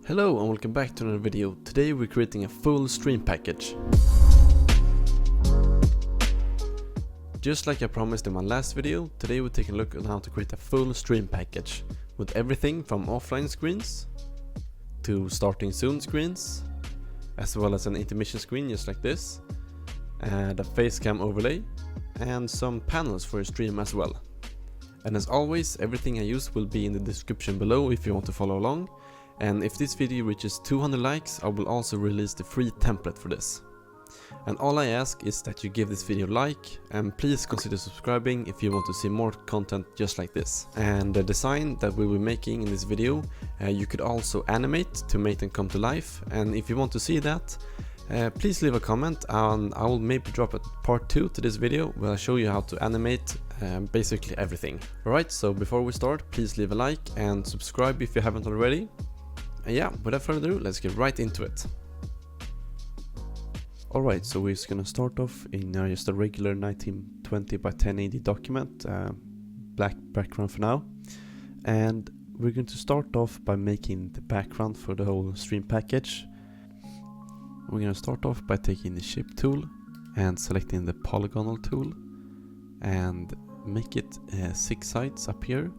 Hello and welcome back to another video. Today we're creating a full stream package. Just like I promised in my last video, today we're taking a look at how to create a full stream package with everything from offline screens to starting soon screens, as well as an intermission screen just like this, and a facecam overlay, and some panels for your stream as well. And as always, everything I use will be in the description below if you want to follow along. And if this video reaches 200 likes, I will also release the free template for this. And all I ask is that you give this video a like, and please consider subscribing if you want to see more content just like this. And the design that we will be making in this video, you could also animate to make them come to life. And if you want to see that, please leave a comment and I will maybe drop a part 2 to this video where I show you how to animate basically everything. Alright, so before we start, please leave a like and subscribe if you haven't already. And yeah, without further ado, let's get right into it. Alright, so we're just gonna start off in just a regular 1920 by 1080 document, black background for now. And we're going to start off by making the background for the whole stream package. We're gonna start off by taking the shape tool and selecting the polygonal tool and make it 6 sides up here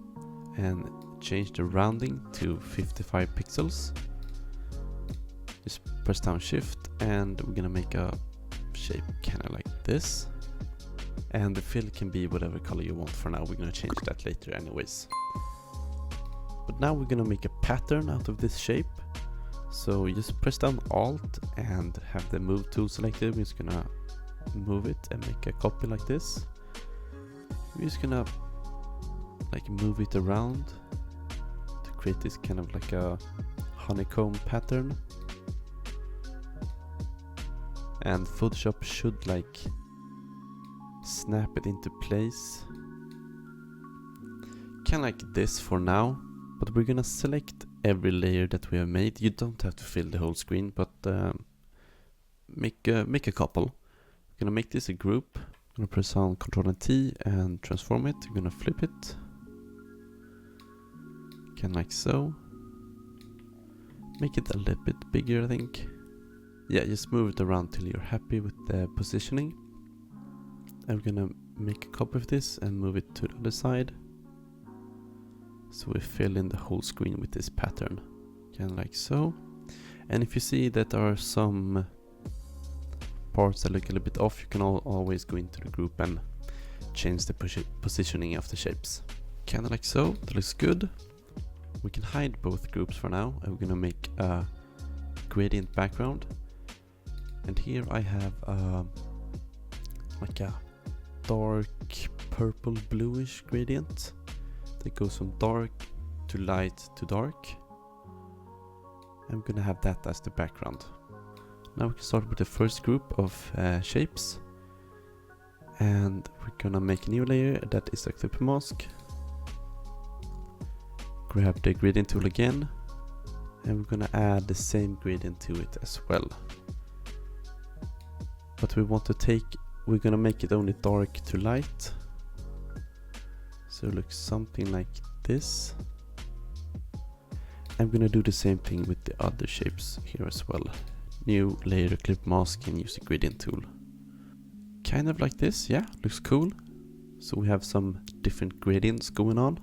and change the rounding to 55 pixels. Just press down shift and we're gonna make a shape kinda like this, and the fill can be whatever color you want. For now we're gonna change that later anyways. But now we're gonna make a pattern out of this shape. So you just press down Alt and have the move tool selected. We're just gonna move it and make a copy like this. We're just gonna like move it around to create this kind of like a honeycomb pattern. And Photoshop should like snap it into place. Kinda like this for now, but we're gonna select every layer that we have made. You don't have to fill the whole screen, but make a couple. We're gonna make this a group. I'm gonna press on Ctrl and T and transform it. We're gonna flip it. Kinda like so. Make it a little bit bigger, I think. Yeah, just move it around till you're happy with the positioning. I'm gonna make a copy of this and move it to the other side. So we fill in the whole screen with this pattern. Kinda like so. And if you see that there are some parts that look a little bit off, you can always go into the group and change the positioning of the shapes. Kinda like so. That looks good. We can hide both groups for now, and we're gonna make a gradient background. And here I have like a dark purple bluish gradient that goes from dark to light to dark. I'm gonna have that as the background. Now we can start with the first group of shapes, and we're gonna make a new layer that is a clip mask. Grab the gradient tool again, and we're gonna add the same gradient to it as well. But we're gonna make it only dark to light. So it looks something like this. I'm gonna do the same thing with the other shapes here as well. New layer, clip mask, and use the gradient tool. Kind of like this, yeah, looks cool. So we have some different gradients going on.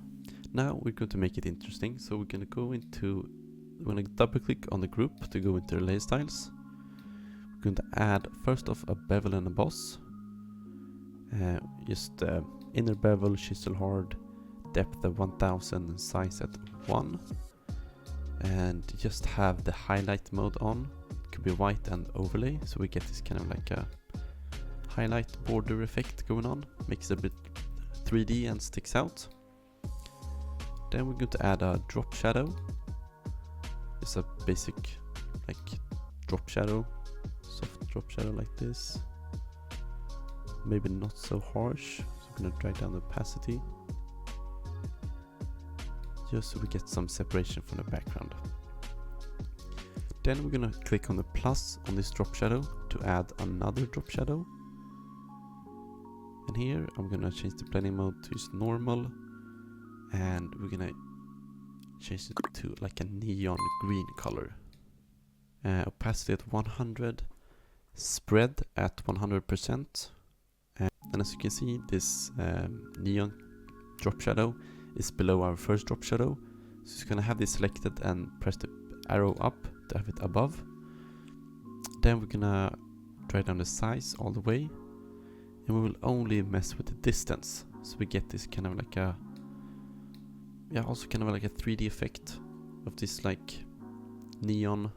Now we're going to make it interesting. So we're gonna double click on the group to go into the layer styles. We're going to add first off a bevel and emboss. Just inner bevel, chisel hard, depth of 1000 and size at 1. And just have the highlight mode on. It could be white and overlay, so we get this kind of like a highlight border effect going on. Makes it a bit 3D and sticks out. Then we're going to add a drop shadow. It's a basic like drop shadow, soft drop shadow like this. Maybe not so harsh, so I'm gonna drag down the opacity just so we get some separation from the background. Then we're gonna click on the plus on this drop shadow to add another drop shadow. And here I'm gonna change the blending mode to just normal, and we're gonna change it to like a neon green color. Opacity at 100, spread at 100%. And as you can see, this neon drop shadow is below our first drop shadow. So it's gonna have this selected and press the arrow up to have it above. Then we're gonna drag down the size all the way, and we will only mess with the distance. So we get this kind of like a, also kind of like a 3D effect of this like neon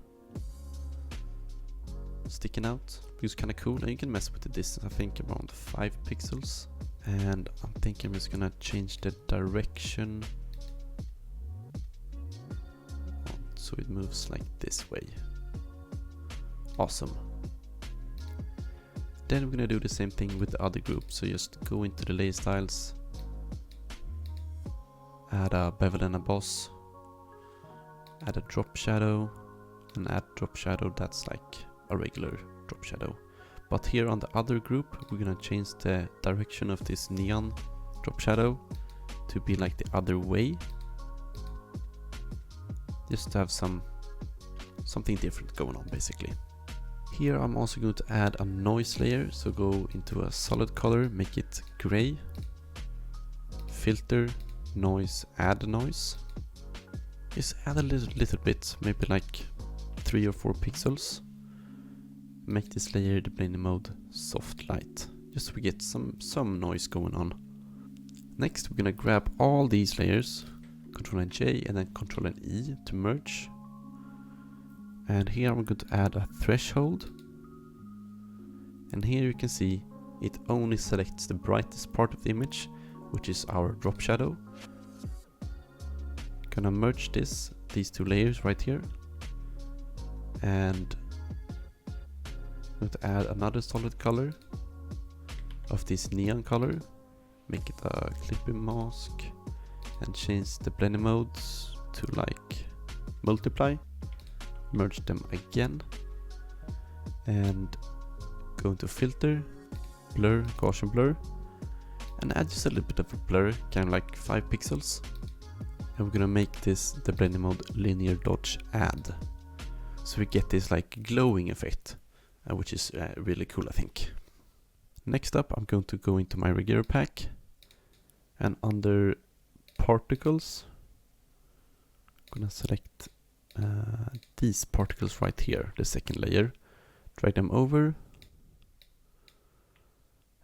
sticking out. It's kind of cool, and you can mess with the distance, I think around 5 pixels. And I'm thinking I'm just gonna change the direction so it moves like this way. Awesome. Then we're gonna do the same thing with the other group. So just go into the layer styles, add a bevel and a boss, add a drop shadow, and add drop shadow that's like a regular drop shadow. But here on the other group, we're gonna change the direction of this neon drop shadow to be like the other way, just to have something different going on basically. Here I'm also going to add a noise layer, so go into a solid color, make it gray, filter, noise, add noise. Just add a little bit, maybe like 3 or 4 pixels. Make this layer the blending mode soft light, just so we get some noise going on. Next we're gonna grab all these layers, Ctrl and J and then Ctrl and E to merge. And here I'm going to add a threshold. And here you can see it only selects the brightest part of the image, which is our drop shadow. Gonna merge these 2 layers right here. And I'm going to add another solid color of this neon color. Make it a clipping mask and change the blending modes to like multiply. Merge them again and go into filter, blur, Gaussian blur, and add just a little bit of a blur, kind of like 5 pixels. And we're gonna make this the blending mode linear dodge add, so we get this like glowing effect, which is really cool I think. Next up I'm going to go into my regular pack, and under particles I'm gonna select these particles right here, the second layer, drag them over,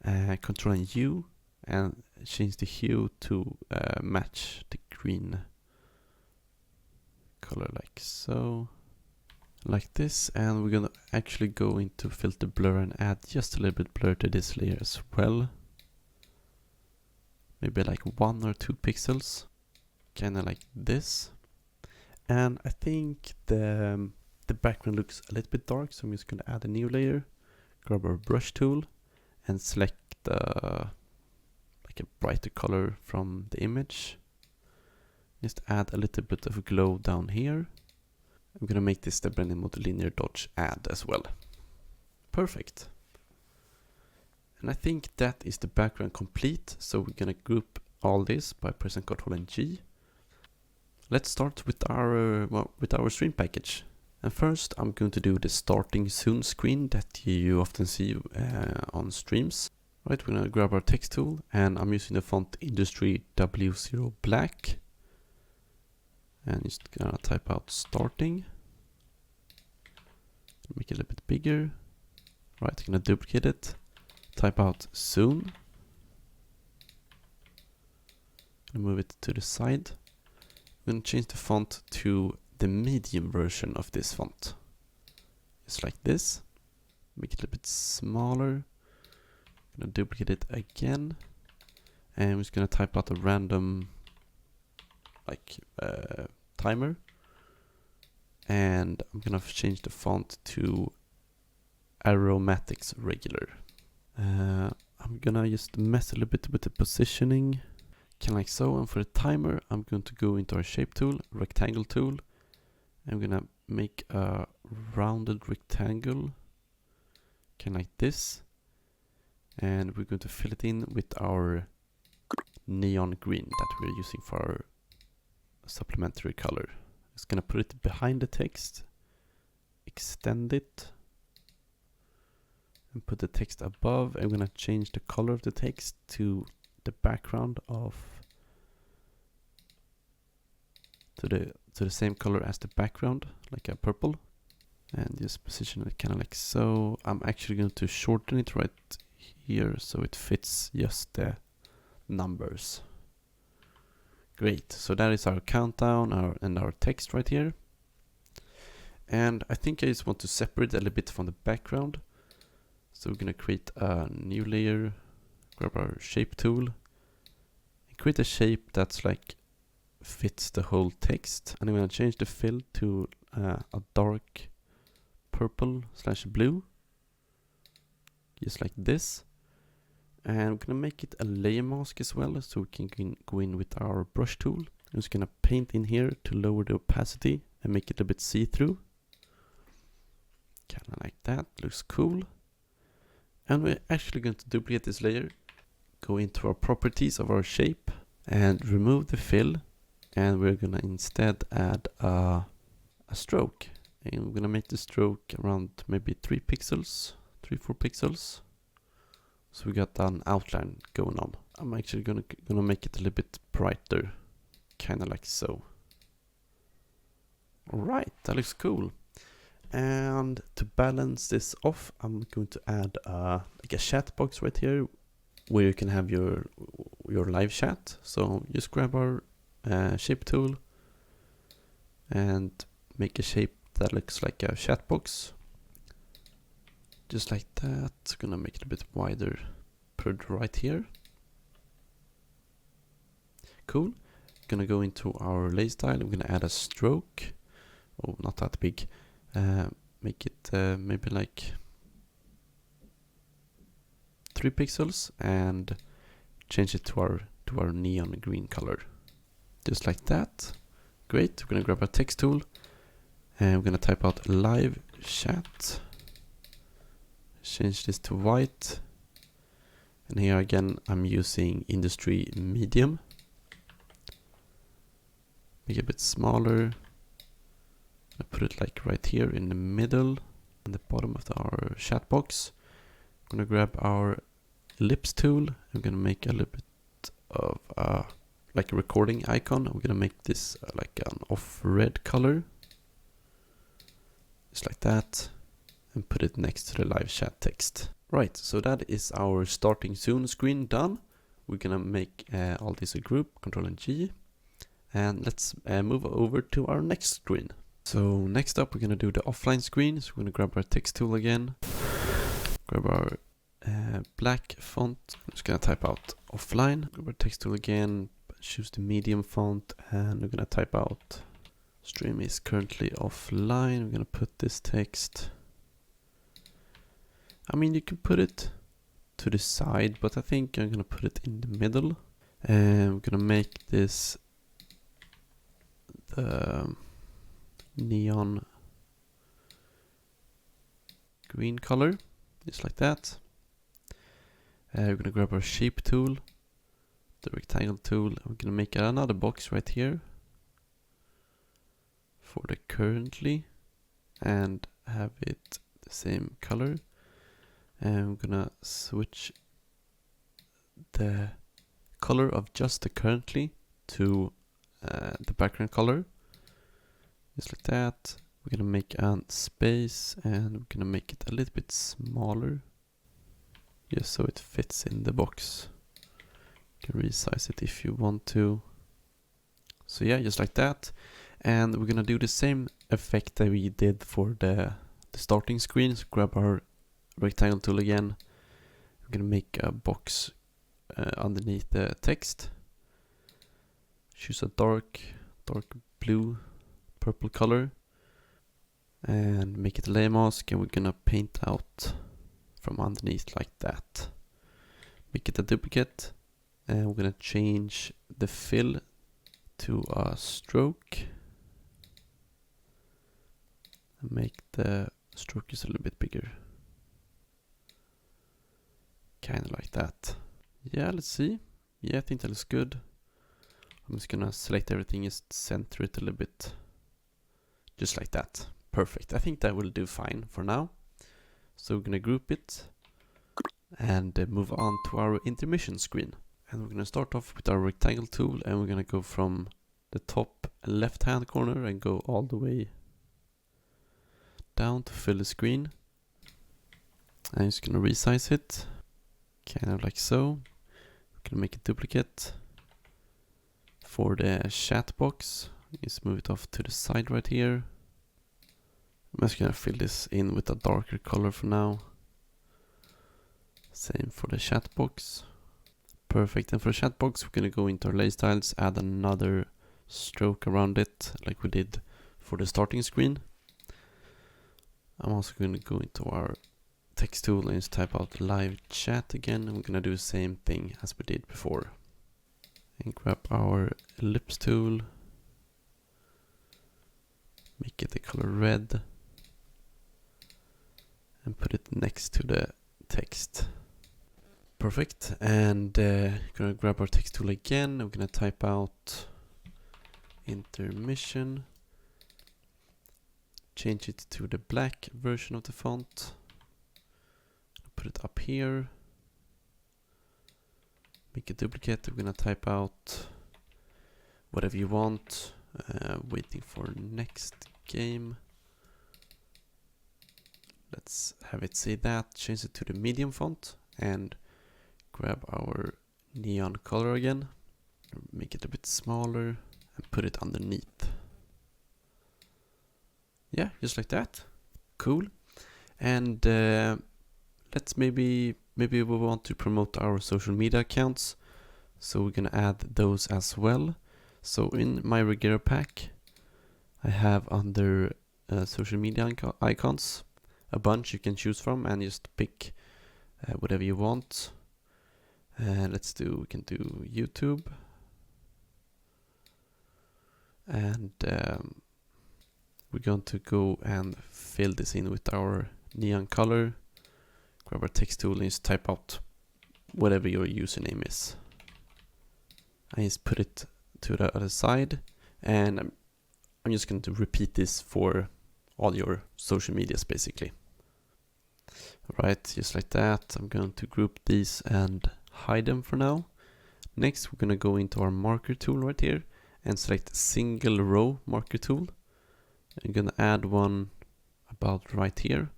Ctrl and U, and change the hue to match the green color like so, like this. And we're gonna actually go into filter blur and add just a little bit blur to this layer as well, maybe like 1 or 2 pixels, kinda like this. And I think the background looks a little bit dark, so I'm just gonna add a new layer, grab our brush tool and select like a brighter color from the image. Just add a little bit of glow down here. I'm gonna make this the blending mode linear dodge add as well. Perfect. And I think that is the background complete, so we're gonna group all this by pressing Ctrl and G. Let's start with our stream package. And first I'm going to do the starting soon screen that you often see on streams. Right, we're gonna grab our text tool, and I'm using the font Industry W0 Black. And just gonna type out starting. Make it a little bit bigger. Right, I'm gonna duplicate it. Type out soon. Gonna move it to the side. I'm gonna change the font to the medium version of this font. Just like this. Make it a little bit smaller. Gonna duplicate it again. And I'm just gonna type out a random like timer. And I'm gonna change the font to Aromatics regular. I'm gonna just mess a little bit with the positioning, kind of like so. And for the timer, I'm going to go into our shape tool, rectangle tool. I'm gonna make a rounded rectangle, kind of like this. And we're going to fill it in with our neon green that we're using for our supplementary color. Just gonna put it behind the text, extend it, and put the text above. I'm gonna change the color of the text to the background of to the same color as the background, like a purple, and just position it kind of like so. I'm actually going to shorten it right here so it fits just the numbers. Great, so that is our countdown and our text right here. And I think I just want to separate a little bit from the background. So we're gonna create a new layer, grab our shape tool, and create a shape that's like fits the whole text. And I'm gonna change the fill to a dark purple/blue, just like this. And I'm gonna make it a layer mask as well, so we can go in with our brush tool. I'm just gonna paint in here to lower the opacity and make it a bit see-through. Kinda like that, looks cool. And we're actually going to duplicate this layer, go into our properties of our shape and remove the fill. And we're gonna instead add a stroke. And we're gonna make the stroke around maybe 3, 4 pixels. So we got an outline going on. I'm actually gonna make it a little bit brighter, kinda like so. Alright, that looks cool. And to balance this off, I'm going to add like a chat box right here, where you can have your live chat. So just grab our shape tool and make a shape that looks like a chat box. Just like that. Gonna make it a bit wider. Put it right here. Cool. Gonna go into our layer style. I'm gonna add a stroke. Oh, not that big. Make it maybe like 3 pixels and change it to our neon green color. Just like that. Great. We're gonna grab our text tool and we're gonna type out live chat. Change this to white, and here again I'm using industry medium. Make it a bit smaller. I put it like right here in the middle, in the bottom of our chat box. I'm gonna grab our ellipse tool. I'm gonna make a little bit of like a recording icon. I'm gonna make this like an off red color, just like that. And put it next to the live chat text. Right, so that is our starting soon screen done. We're gonna make all this a group, Control and G. And let's move over to our next screen. So next up we're gonna do the offline screen. So we're gonna grab our text tool again. Grab our black font. I'm just gonna type out offline. Grab our text tool again, choose the medium font, and we're gonna type out stream is currently offline. We're gonna put this text. I mean, you can put it to the side, but I think I'm gonna put it in the middle. And we're gonna make this the neon green color, just like that. We're gonna grab our shape tool, the rectangle tool, and we're gonna make another box right here for the currently and have it the same color. And I'm gonna switch the color of just the currently to the background color, just like that. We're gonna make a space and we're gonna make it a little bit smaller, just so it fits in the box. You can resize it if you want to. So yeah, just like that. And we're gonna do the same effect that we did for the starting screen. So grab our rectangle tool again. We're gonna make a box underneath the text. Choose a dark blue, purple color, and make it a layer mask. And we're gonna paint out from underneath like that. Make it a duplicate, and we're gonna change the fill to a stroke. And make the stroke just a little bit bigger. Kind of like that. Yeah, let's see. Yeah, I think that looks good. I'm just gonna select everything, just center it a little bit just like that. Perfect. I think that will do fine for now. So we're gonna group it and move on to our intermission screen. And we're gonna start off with our rectangle tool, and we're gonna go from the top left hand corner and go all the way down to fill the screen. I'm just gonna resize it, kind of like so. We're gonna make a duplicate. For the chat box, just move it off to the side right here. I'm just gonna fill this in with a darker color for now. Same for the chat box. Perfect. And for the chat box, we're gonna go into our layer styles, add another stroke around it, like we did for the starting screen. I'm also gonna go into our text tool and just type out live chat again. And we're gonna do the same thing as we did before. And grab our ellipse tool. Make it the color red. And put it next to the text. Perfect. And gonna grab our text tool again. We're gonna type out intermission. Change it to the black version of the font. Put it up here. Make a duplicate. We're gonna type out whatever you want. Waiting for next game. Let's have it say that. Change it to the medium font and grab our neon color again. Make it a bit smaller and put it underneath. Yeah, just like that. Cool. And let's maybe we want to promote our social media accounts. So we're gonna add those as well. So in my regular pack, I have under social media icons a bunch you can choose from, and just pick whatever you want. We can do YouTube. And we're going to go and fill this in with our neon color. Grab our text tool and just type out whatever your username is. I just put it to the other side, and I'm just going to repeat this for all your social medias basically. Alright, just like that. I'm going to group these and hide them for now. Next, we're going to go into our marker tool right here and select single row marker tool. I'm going to add one about right here.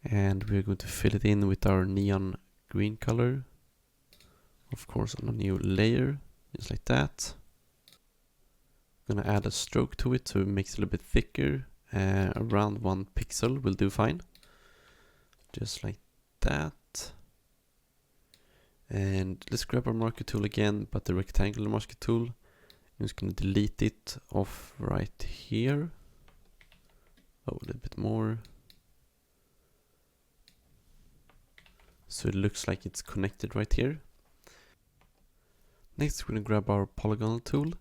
And we're going to fill it in with our neon green color. Of course, on a new layer, just like that. I'm going to add a stroke to it so it makes it a little bit thicker. Around 1 pixel will do fine. Just like that. And let's grab our marker tool again, but the rectangular marker tool. I'm just going to delete it off right here. Oh, a little bit more. So it looks like it's connected right here. Next, we're going to grab our polygonal tool.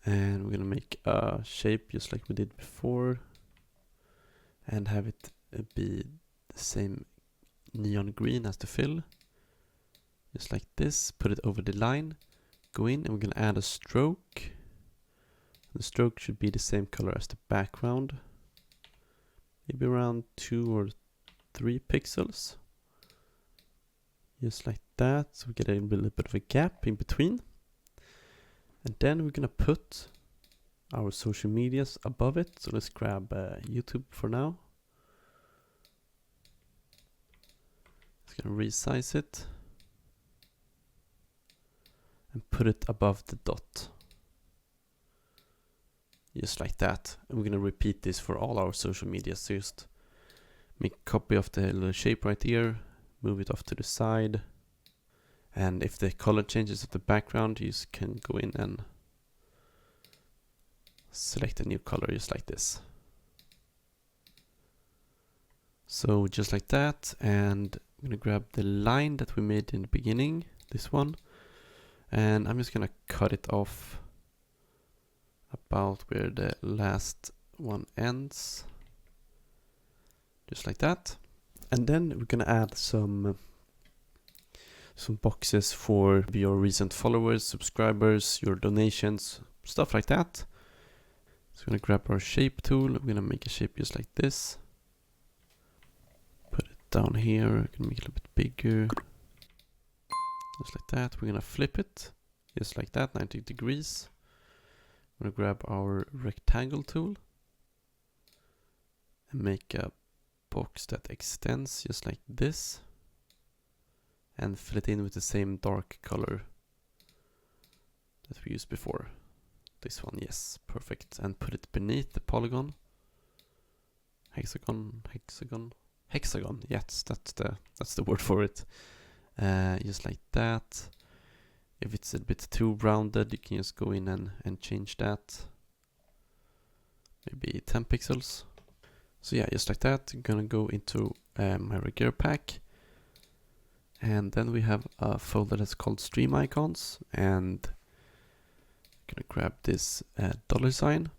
And we're going to make a shape just like we did before. And have it be the same neon green as the fill. Just like this. Put it over the line. Go in and we're going to add a stroke. The stroke should be the same color as the background. Maybe around 2 or 3 pixels. Just like that. So we get a little bit of a gap in between. And then we're going to put our social medias above it. So let's grab YouTube for now. Just going to resize it. And put it above the dot. Just like that. And we're going to repeat this for all our social media. So just make a copy of the little shape right here. Move it off to the side. And if the color changes of the background, you just can go in and select a new color just like this. So just like that. And I'm going to grab the line that we made in the beginning. This one. And I'm just going to cut it off about where the last one ends. Just like that. And then we're going to add some boxes for your recent followers, subscribers, your donations, stuff like that. So we're gonna grab our shape tool. We're gonna make a shape just like this. Put it down here. We're gonna make it a little bit bigger. Just like that. We're gonna flip it. Just like that, 90 degrees. We're gonna grab our rectangle tool. And make a box that extends just like this. And fill it in with the same dark color that we used before. This one, yes, perfect. And put it beneath the polygon. Hexagon. Yes, that's the word for it. Just like that. If it's a bit too rounded, you can just go in and change that. Maybe 10 pixels. So yeah, just like that. I'm gonna go into my regular pack. And then we have a folder that's called stream icons. And gonna grab this $sign,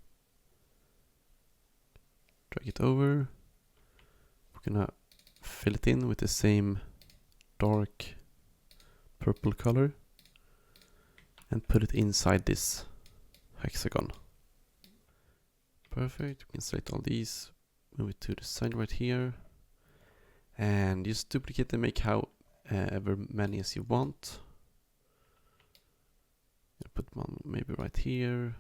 drag it over. We're gonna fill it in with the same dark purple color and put it inside this hexagon. Perfect. We can select all these, move it to the side right here, and just duplicate and make however many as you want. Put one maybe right here,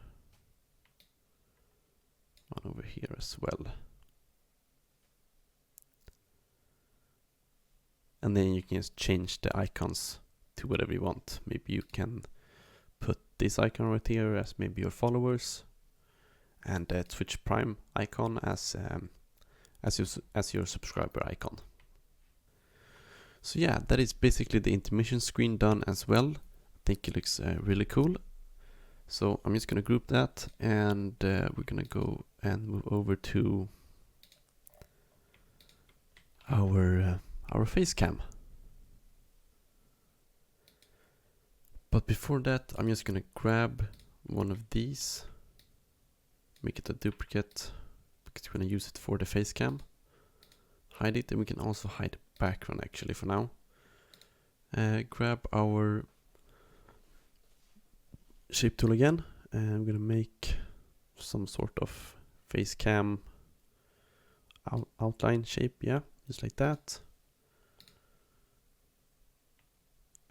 one over here as well. And then you can just change the icons to whatever you want. Maybe you can put this icon right here as maybe your followers, and the Twitch Prime icon as your subscriber icon. So yeah, that is basically the intermission screen done as well. I think it looks really cool. So I'm just gonna group that, and we're gonna go and move over to our face cam. But before that, I'm just gonna grab one of these, make it a duplicate, because we're gonna use it for the face cam. Hide it, and we can also hide the background actually for now. Grab our shape tool again, and I'm gonna make some sort of face cam outline shape, yeah, just like that.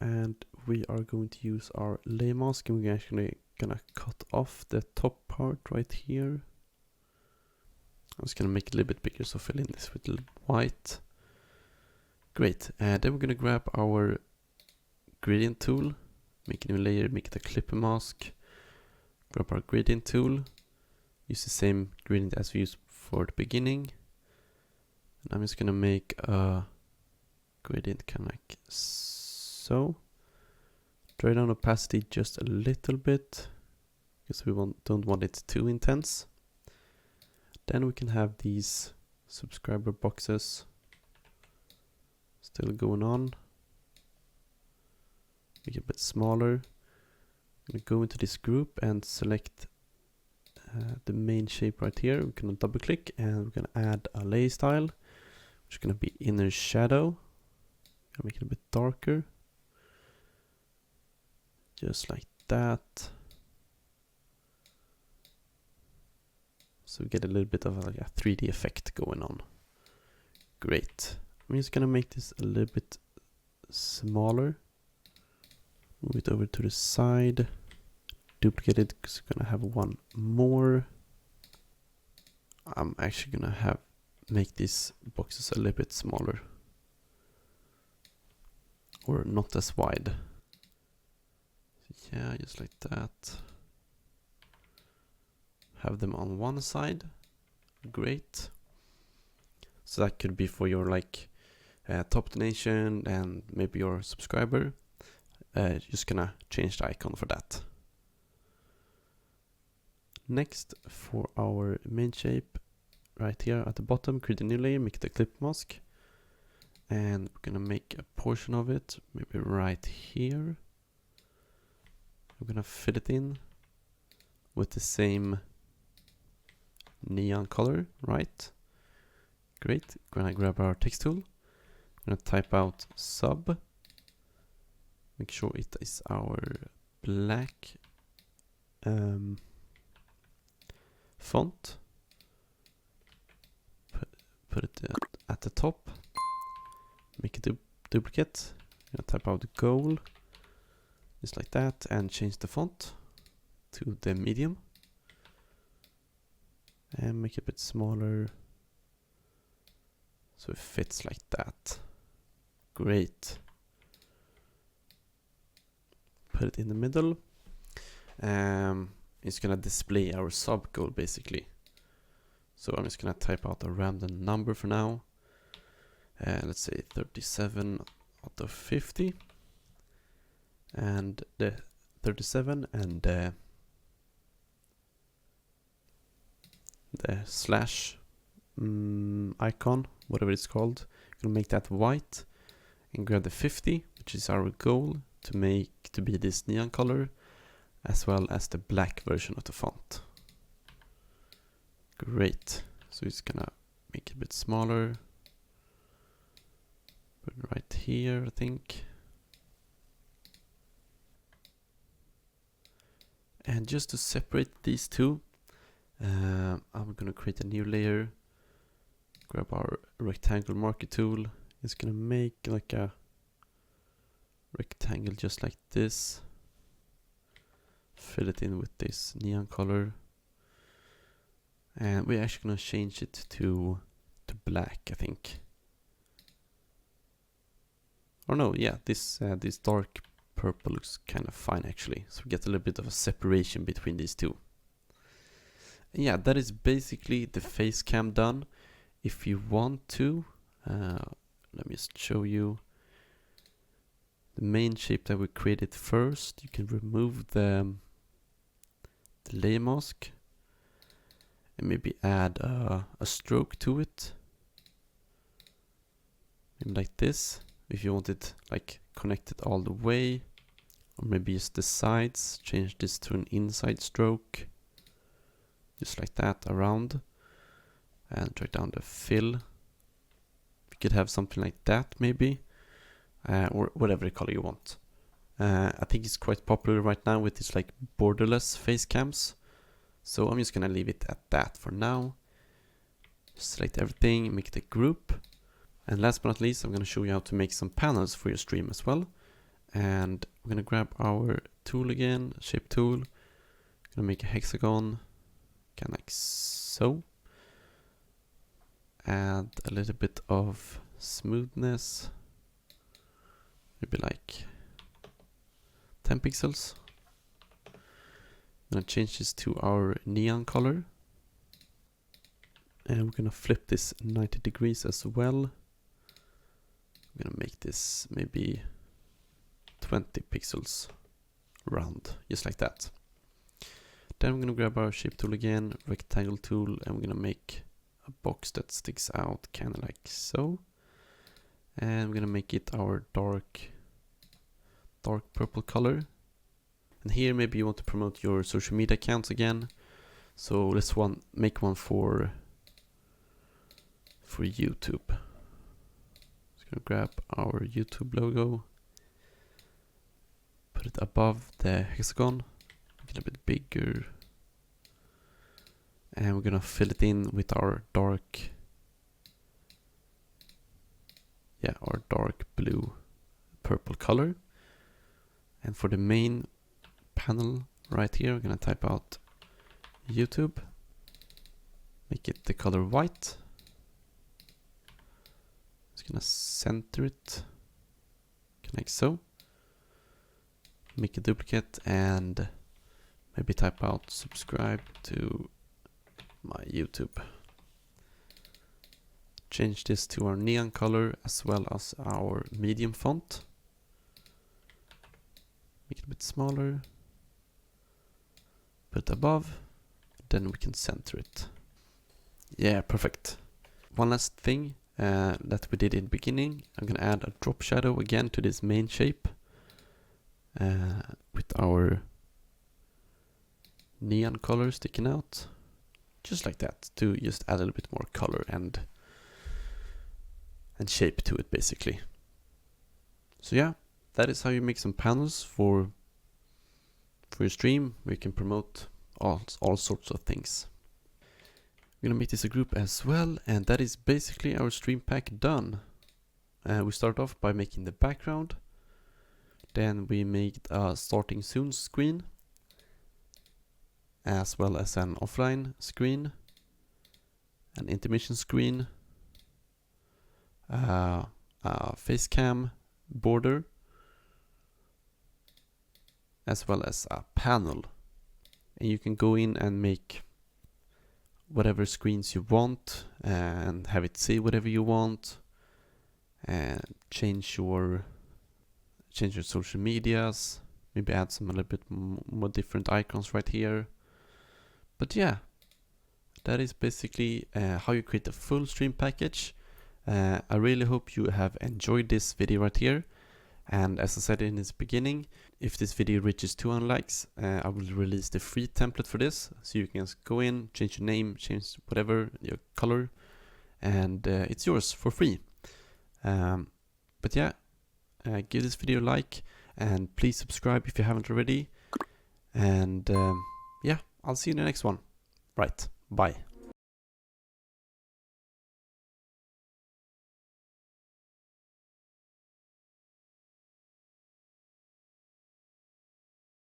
And we are going to use our lay mask, and we're actually gonna cut off the top part right here. I'm just gonna make it a little bit bigger, so fill in this with a little white. Great, and then we're gonna grab our gradient tool, make a new layer, make it a clipper mask. Grab our gradient tool, use the same gradient as we used for the beginning. And I'm just gonna make a gradient kind of like so. Try down opacity just a little bit, because we don't want it too intense. Then we can have these subscriber boxes still going on. Make it a bit smaller. I'm gonna go into this group and select the main shape right here. We're gonna double click, and we're gonna add a lay style, which is gonna be inner shadow. Gonna make it a bit darker, just like that. So we get a little bit of like a 3D effect going on. Great. I'm just gonna make this a little bit smaller. Move it over to the side. Duplicate it, because we're gonna have one more. I'm actually gonna make these boxes a little bit smaller, or not as wide. So yeah, just like that. Have them on one side. Great. So that could be for your like top donation and maybe your subscriber. Just gonna change the icon for that. Next, for our main shape, right here at the bottom, create a new layer, make it a clip mask. And we're gonna make a portion of it, maybe right here. We're gonna fill it in with the same neon color, right? Great. We're gonna grab our text tool. We're gonna type out sub. Make sure it is our black font, put it at the top, make a duplicate, type out the goal, just like that, and change the font to the medium, and make it a bit smaller so it fits like that. Great. Put it in the middle. It's gonna display our sub goal basically. So I'm just gonna type out a random number for now. Let's say 37 out of 50. And the 37 and the slash icon, whatever it's called, gonna make that white, and grab the 50, which is our goal to be this neon color, as well as the black version of the font. Great. So it's gonna make it a bit smaller. Put it right here, I think. And just to separate these two, I'm gonna create a new layer. Grab our rectangle marker tool. It's gonna make like a rectangle just like this. Fill it in with this neon color. And we're actually gonna change it to black, I think. Or no, yeah, this dark purple looks kind of fine actually. So we get a little bit of a separation between these two. And yeah, that is basically the face cam done. If you want to, let me just show you the main shape that we created first. You can remove the layer mask and maybe add a stroke to it. Maybe like this, if you want it like connected all the way, or maybe just the sides. Change this to an inside stroke, just like that around, and drag down the fill. You could have something like that maybe, or whatever color you want. I think it's quite popular right now with these like borderless face cams, so I'm just gonna leave it at that for now. Select everything, make it a group, and last but not least, I'm gonna show you how to make some panels for your stream as well. And we're gonna grab our tool again, shape tool. Gonna make a hexagon, kind of like so. Add a little bit of smoothness, maybe like 10 pixels. I'm gonna change this to our neon color, and we're gonna flip this 90 degrees as well. I'm gonna make this maybe 20 pixels round, just like that. Then we're gonna grab our shape tool again, rectangle tool, and we're gonna make a box that sticks out kind of like so. And we're gonna make it our dark purple color. And here maybe you want to promote your social media accounts again. So let's make one for YouTube. Just gonna grab our YouTube logo, put it above the hexagon, make it a bit bigger, and we're gonna fill it in with our dark blue purple color. And for the main panel right here, we're gonna type out YouTube, make it the color white. Just gonna center it like so. Make a duplicate and maybe type out subscribe to my YouTube. Change this to our neon color as well as our medium font. Make it a bit smaller. Put it above. Then we can center it. Yeah, perfect. One last thing that we did in the beginning. I'm gonna add a drop shadow again to this main shape with our neon color sticking out. Just like that, to just add a little bit more color and shape to it basically. So yeah, that is how you make some panels for your stream where you can promote all sorts of things. We're gonna make this a group as well, and that is basically our stream pack done. We start off by making the background. Then we made a starting soon screen, as well as an offline screen, an intermission screen, a face cam border, as well as a panel. And you can go in and make whatever screens you want and have it say whatever you want, and change your social medias, maybe add some a little bit more different icons right here. But yeah, that is basically how you create a full stream package. I really hope you have enjoyed this video right here. And as I said in its beginning, if this video reaches 200 likes, I will release the free template for this. So you can just go in, change your name, change whatever, your color, and it's yours for free. But yeah, give this video a like, and please subscribe if you haven't already. And yeah, I'll see you in the next one. Right, bye.